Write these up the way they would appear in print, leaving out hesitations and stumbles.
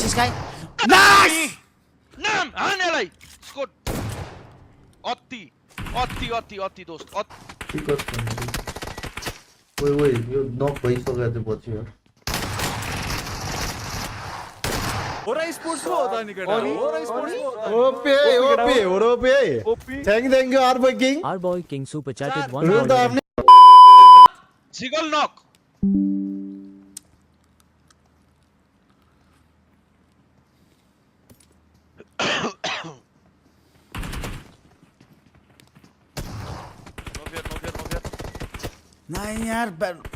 this guy. Nice! नाम हानेलाई score अति दोस्त ठीक है वही यो नॉक भइसक्यो त्यो पछि यार ओरा स्पोर्ट्स को होता नहीं केटा ओरा स्पोर्ट्स को होता OP. Thank you, our boy King. Our boy King super chatted one Rule the dollar. Jiggle knock नहीं यार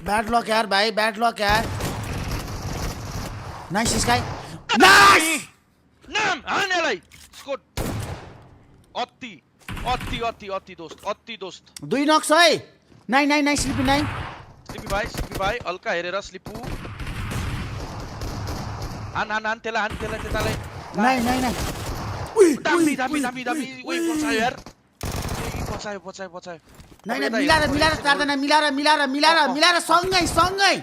बैड लॉक यार भाई बैड लॉक यार नाइस दिस गाय नाइस नाम हानेलाई स्कोर अति दोस्त दुई नक्स है नाइन स्लिपी नाइन स्लिपी भाइ हल्का हेरेर स्लिपु हान त्यसलाई त्यतालाई नाइन दामी ओइ बचायो यार बचायो नाइन मिलाएर चारजना मिलाएर सँगै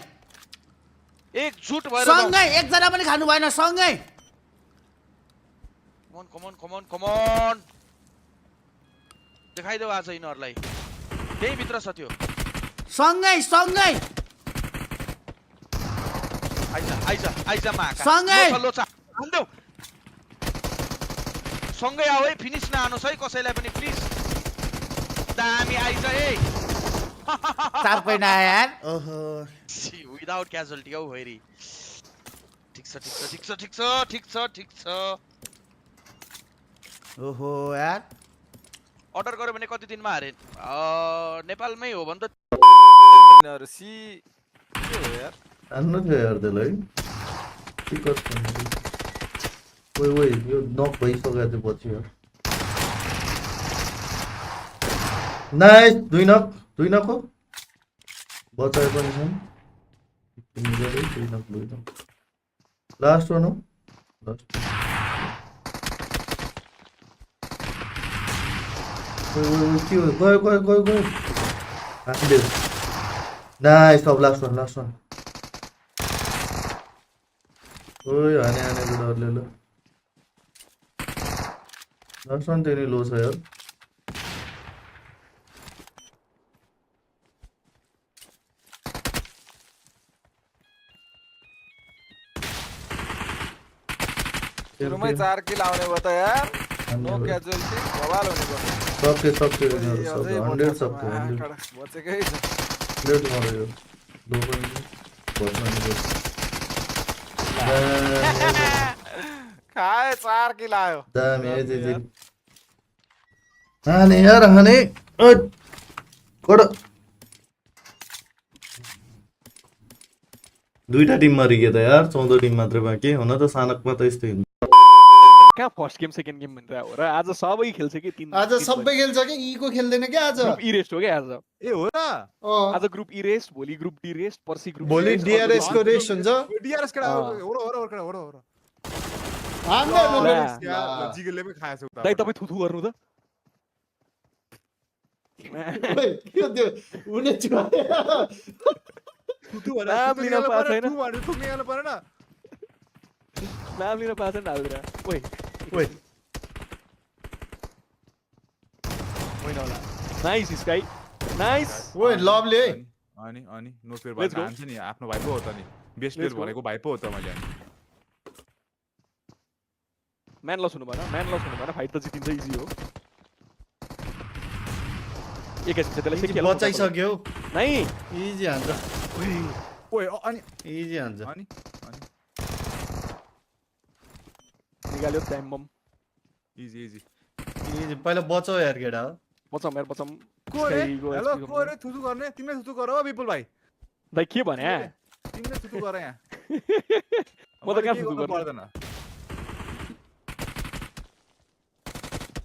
एकजुट भएर सँगै एकजना पनि खानु भएन सँगै कमन देखाइदेऊ आज यिनीहरूलाई त्यही भित्र छ त्यो सँगै आइज माका सँगै लोचा हान्देऊ सँगै आऊ है फिनिस नहानुस् है कसैलाई पनि प्लिज दामी आइज है 4 point आयो यार ओहो विदाउट क्याजुअल्टी हौ हेरी ठिक छ ओहो यार अर्डर गर्यो भने कति दिनमा हारे नेपालमै हो भने त है सी के हो यार हान्नु थियो यार त्यसलाई ठीक है वही यो नॉक भइसक्यो त्यो पछि यार नाइस दुई नॉक हो बचाए पनि छन् दुई नॉक लास्ट वन हो लास्ट गयो हान्दियो नाइस सब लास्ट वन ओइ हाने डरले ल लास्ट वन त्यही लो छ यार सुरुमै 4 किल आउने भयो त यार नो क्याजुअलिटी बवाल हुने भयो सबके 100 बचेकै छ लेट मार्यो दो पनि खाए 4 किल आयो दामी है हाने यार हाने कोड दुईटा टिम मरियो त यार 14 टिम मात्र बाँकी हुन त सानकमा त यस्तै हुन्छ कहाँ फर्स्ट गेम सेकेन्ड गेम भनेर हो र आज सबै खेल्छ कि तीन आज सबै खेल्छ कि इको खेल्दैन के आज ग्रुप इ रेस्ट हो के आज ए हो र आज ग्रुप इ रेस्ट भोलि ग्रुप डी रेस्ट पर्सि ग्रुप भोलि डीआरएस को रेस्ट हुन्छ डीआरएस कडा हो हामीले यार जिगलले पनि खाएछ उता दाइ तपाई थुथु गर्नु त के त्यो उनी थुथु भनेर नाम लिन पाएको छैन। थु भनेर थुक्ने गर्न परेन नाम लिन पाएको छैन हाल्दिरा ओइ ओइ होइन होला नाइस स्काई नाइस ओइ लभली है अनि नो फेयर भन्छ नि आफ्नो भाइ पो हो त नि बेस्ट प्लेयर भनेको भाइ पो हो त मैले म्यान लस हुनु भएन फाइट त जितिन्छ इजी हो एकैछिन त्यसलाई चाहिँ खेल्नु बचाइसक्यो नै इजी हान्छ ओइ अनि इजी हान्छ अनि निकाल्यो टाइम बम इजी इजी पहिला बचाउ यार केटा बचाम यार बचाम कोरे हेलो कोरे थुथु गर्ने तिमीले थुथु गर हो विपुल भाइ दाइ के भने तिमीले थुथु गर यहाँ म त कहाँ थुथु गर्नु पर्दैन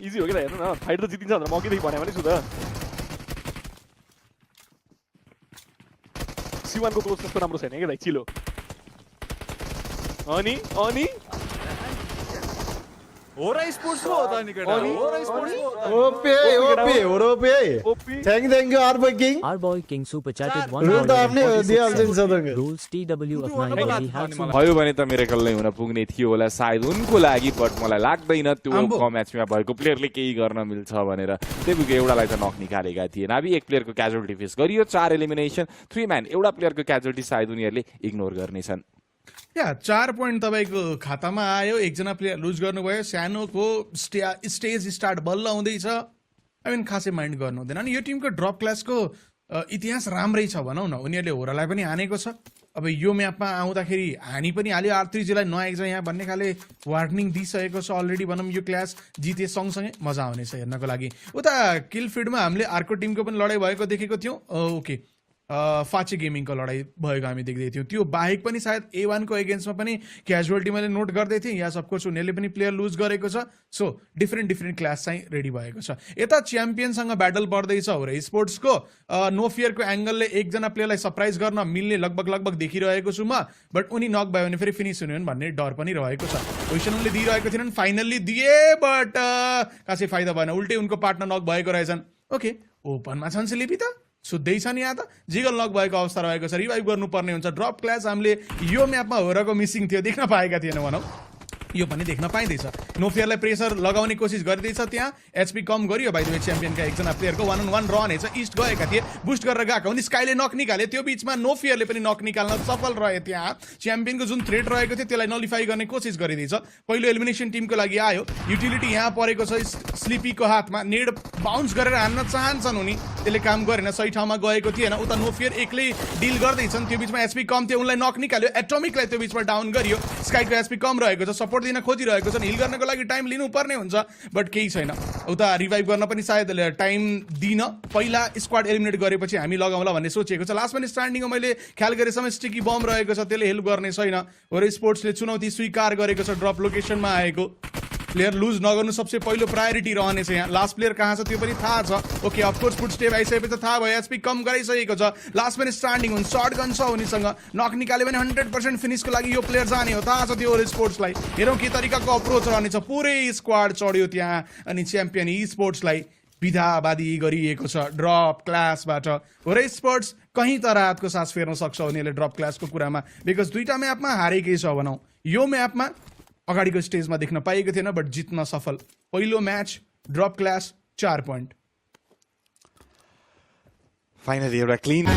इजी हो कि त हेर्नु न फाइट त जितिन्छ भनेर म अघिदेखि भने पनि छु त सिवानको क्लोज त्यस्तो राम्रो छैन कि दाइ चिलो अनि हो र स्पोर्ट्स हो त नि केटा हो र स्पोर्ट्स हो ओपे ओपे ओपी thank you our boy king Our boy King super chatted rule त आफ्नै हो दिइहाल्छ नि 146 सदनको rules TW of 9 he has some भयो भने त मिरेकल नै हुन पुग्ने थियो होला सायद उनको लागि, बट मलाई लाग्दैन त्यो म्याचमा भएको प्लेयरले केही गर्न मिल्छ भनेर। त्यही एउटालाई त नक निकालेका थिए। नाभि एक प्लेयरको क्याजुअलिटी फेस गरियो, 4 एलिमिनेसन 3 म्यान, एउटा प्लेयरको क्याजुअलिटी सायद उनीहरूले इग्नोर गर्नेछन्। 4 पोइन्ट तपाईँको खातामा आयो, एकजना प्लेयर लुज गर्नुभयो, सानोको स्टेज स्टार्ट बल्ल हुँदैछ। आई मिन खासै माइन्ड गर्नु हुँदैन। अनि यो टिमको ड्रप क्लासको इतिहास राम्रै छ भनौँ न। उनीहरूले होरालाई पनि हानेको छ। अब यो म्यापमा आउँदाखेरि हानि पनि हाल्यो, R3Gलाई नआइज यहाँ भन्ने खाले वार्निङ दिइसकेको छ अलरेडी। भनौँ यो क्लास जिते सँगसँगै मजा आउनेछ हेर्नको लागि। उता किल फिडमा हामीले अर्को टिमको पनि लडाइँ भएको देखेको थियौँ। ओके, फाचे गेमिङको लडाइँ भएको हामी देख्दै थियौँ। त्यो बाहेक पनि सायद A1 को एगेन्स्टमा पनि क्याजुअलिटी मैले नोट गर्दै थिएँ। यहाँ सबको उनीहरूले पनि प्लेयर लुज गरेको छ। सो डिफ्रेन्ट क्लास चाहिँ रेडी भएको छ। यता च्याम्पियनसँग ब्याटल पर्दैछ हो र स्पोर्ट्सको नो फियरको एङ्गलले एकजना प्लेयरलाई सरप्राइज गर्न मिल्ने लगभग देखिरहेको छु म। बट उनी नक भयो भने फेरि फिनिस हुने भन्ने डर पनि रहेको छ। पोजिसन उनले दिइरहेको थिएनन्, फाइनल्ली दिए बट खासै फाइदा भएन। उल्टै उनको पार्टनर नक भएको रहेछन्। ओके, ओपनमा छन् स्लिपी त सुत्दै छन्। यहाँ त जिगल नक भएको अवस्था रहेको छ, रिभाइभ गर्नुपर्ने हुन्छ। ड्रप क्लास हामीले यो म्यापमा होरको मिसिङ थियो, देख्न पाएका थिएन भनौँ। यो पनि देख्न पाइँदैछ। नो फियरलाई प्रेसर लगाउने कोसिस गरिँदैछ। त्यहाँ एचपी कम गरियो बाइ द वे च्याम्पियनका एकजना प्लेयरको 1-on-1 रहनेछ। इस्ट गएका थिए, बुस्ट गरेर गएका हुन्, स्काईले नक निकाले। त्यो बिचमा नो फियरले पनि नक निकाल्न सफल रहे। त्यहाँ च्याम्पियनको जुन थ्रेट रहेको थियो त्यसलाई नलिफाई गर्ने कोसिस गरिँदैछ। पहिलो एलिमिनेसन टिमको लागि आयो। युटिलिटी यहाँ परेको छ स्लिपीको हातमा। नेड बाउन्स गरेर हान्न चाहन्छन् उनी, त्यसले काम गरेन, सही ठाउँमा गएको थिएन। उता नो फियर एक्लै डिल गर्दैछन्। त्यो बिचमा एचपी कम थियो, उनलाई नक निकाल्यो। एटोमिकलाई त्यो बिचमा डाउन गरियो। स्काईको एचपी कम रहेको छ, सपोर्ट दिन खोजिरहेको छ। हिल गर्नको लागि टाइम लिनुपर्ने हुन्छ, बट केही छैन। उता रिभाइभ गर्न पनि सायद टाइम दिन पहिला स्क्वाड एलिमिनेट गरेपछि हामी लगाउँला भन्ने सोचेको छ। लास्ट पनि स्ट्यान्डिङमा मैले ख्याल गरेसम्म स्टिकी बम रहेको छ, त्यसले हेल्प गर्ने छैन। हो र स्पोर्ट्सले चुनौती स्वीकार गरेको छ। ड्रप लोकेसनमा आएको प्लेयर लुज नगर्नु सबसे पहिलो प्रायोरिटी रहनेछ। यहाँ लास्ट प्लेयर कहाँ छ त्यो पनि थाहा छ। ओके, अफकोर्स फुट स्टेप आइसकेपछि थाहा भयो। एचपी कम गराइसकेको छ। लास्ट पनि स्ट्यान्डिङ हुन्, सर्ट गन छ उनीसँग। नक निकाल्यो भने 100% फिनिसको लागि यो प्लेयर जाने हो, थाहा छ त्यो स्पोर्ट्सलाई। हेरौँ के तरिकाको अप्रोच रहनेछ। पुरै स्क्वाड चढ्यो त्यहाँ। अनि च्याम्पियन स्पोर्ट्सलाई विधावादी गरिएको छ ड्रप क्लासबाट। हो र स्पोर्ट्स कहीँ त रातको सास फेर्न सक्छ उनीहरूले ड्रप क्लासको कुरामा, बिकज दुईटा म्यापमा हारेकै छ भनौँ। यो म्यापमा अगाडिको स्टेजमा देख्न पाइएको थिएन, बट जित्न सफल। पहिलो match drop class 4 point. Finally एउटा क्लिन